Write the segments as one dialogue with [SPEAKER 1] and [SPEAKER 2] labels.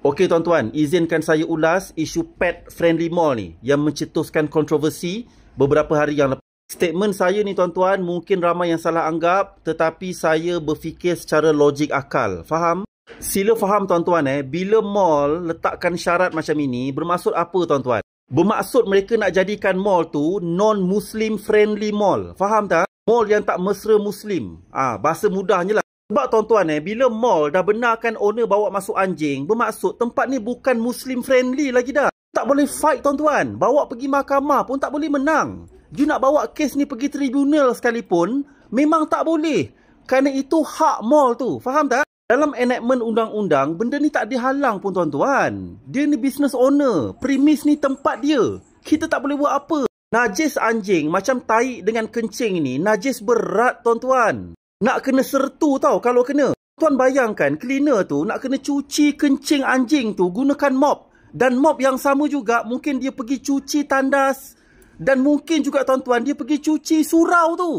[SPEAKER 1] Okey tuan-tuan, izinkan saya ulas isu pet friendly mall ni yang mencetuskan kontroversi beberapa hari yang lepas. Statement saya ni tuan-tuan mungkin ramai yang salah anggap, tetapi saya berfikir secara logik akal. Faham? Sila faham tuan-tuan bila mall letakkan syarat macam ini, bermaksud apa tuan-tuan? Bermaksud mereka nak jadikan mall tu non-Muslim friendly mall. Faham tak? Mall yang tak mesra Muslim. Bahasa mudahnya lah. Sebab tuan-tuan bila mall dah benarkan owner bawa masuk anjing, bermaksud tempat ni bukan Muslim friendly lagi dah. Tak boleh fight tuan-tuan. Bawa pergi mahkamah pun tak boleh menang. You nak bawa kes ni pergi tribunal sekalipun, memang tak boleh. Kerana itu hak mall tu. Faham tak? Dalam enactment undang-undang, benda ni tak dihalang pun tuan-tuan. Dia ni business owner. Premis ni tempat dia. Kita tak boleh buat apa. Najis anjing macam tai dengan kencing ni, najis berat tuan-tuan. Nak kena sertu tau kalau kena. Tuan bayangkan cleaner tu nak kena cuci kencing anjing tu gunakan mop. Dan mop yang sama juga mungkin dia pergi cuci tandas. Dan mungkin juga tuan-tuan dia pergi cuci surau tu.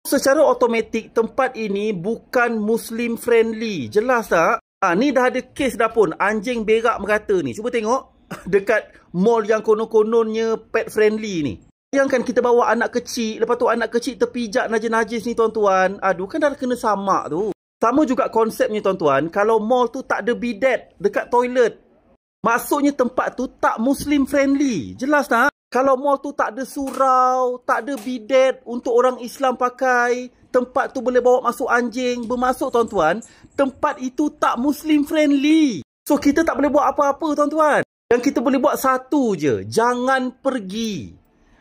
[SPEAKER 1] Secara automatik tempat ini bukan Muslim friendly. Jelas tak? Ni dah ada kes dah pun. Anjing berak merata ni. Cuba tengok. Dekat mall yang konon-kononnya pet friendly ni. Bayangkan kita bawa anak kecil, lepas tu anak kecil terpijak najis-najis ni tuan-tuan. Aduh, kan dah kena samak tu. Sama juga konsepnya tuan-tuan, kalau mall tu tak ada bidet dekat toilet, maksudnya tempat tu tak Muslim friendly. Jelas tak? Kalau mall tu tak ada surau, tak ada bidet untuk orang Islam pakai, tempat tu boleh bawa masuk anjing, bermaksud tuan-tuan, tempat itu tak Muslim friendly. So kita tak boleh buat apa-apa tuan-tuan. Yang kita boleh buat satu je, jangan pergi.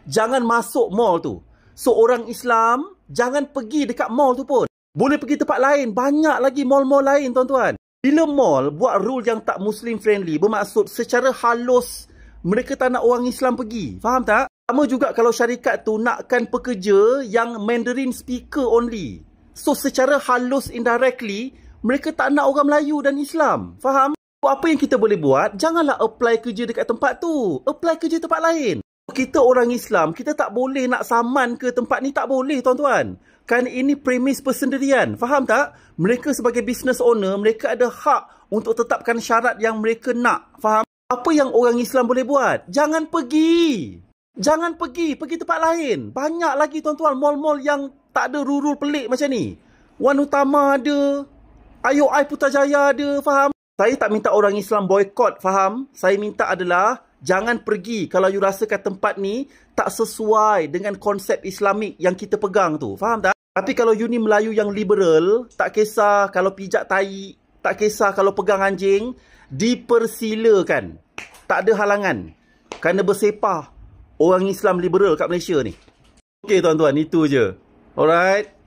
[SPEAKER 1] Jangan masuk mall tu. So, orang Islam, jangan pergi dekat mall tu pun. Boleh pergi tempat lain. Banyak lagi mall-mall lain, tuan-tuan. Bila mall buat rule yang tak Muslim friendly, bermaksud secara halus, mereka tak nak orang Islam pergi. Faham tak? Sama juga kalau syarikat tu nakkan pekerja yang Mandarin speaker only. So, secara halus indirectly, mereka tak nak orang Melayu dan Islam. Faham? Apa yang kita boleh buat, janganlah apply kerja dekat tempat tu. Apply kerja tempat lain. Kita orang Islam, kita tak boleh nak saman ke tempat ni, tak boleh tuan-tuan. Kerana ini premis persendirian. Faham tak? Mereka sebagai business owner, mereka ada hak untuk tetapkan syarat yang mereka nak. Faham? Apa yang orang Islam boleh buat? Jangan pergi. Jangan pergi tempat lain. Banyak lagi tuan-tuan mall-mall yang tak ada rule pelik macam ni. Wan Utama ada, IOI Putrajaya ada, faham? Saya tak minta orang Islam boykot, faham? Saya minta adalah jangan pergi kalau you rasakan tempat ni tak sesuai dengan konsep Islamik yang kita pegang tu. Faham tak? Tapi kalau you ni Melayu yang liberal, tak kisah kalau pijak tai, tak kisah kalau pegang anjing, dipersilakan. Tak ada halangan. Kerana bersepah orang Islam liberal kat Malaysia ni. Okey tuan-tuan, itu je. Alright.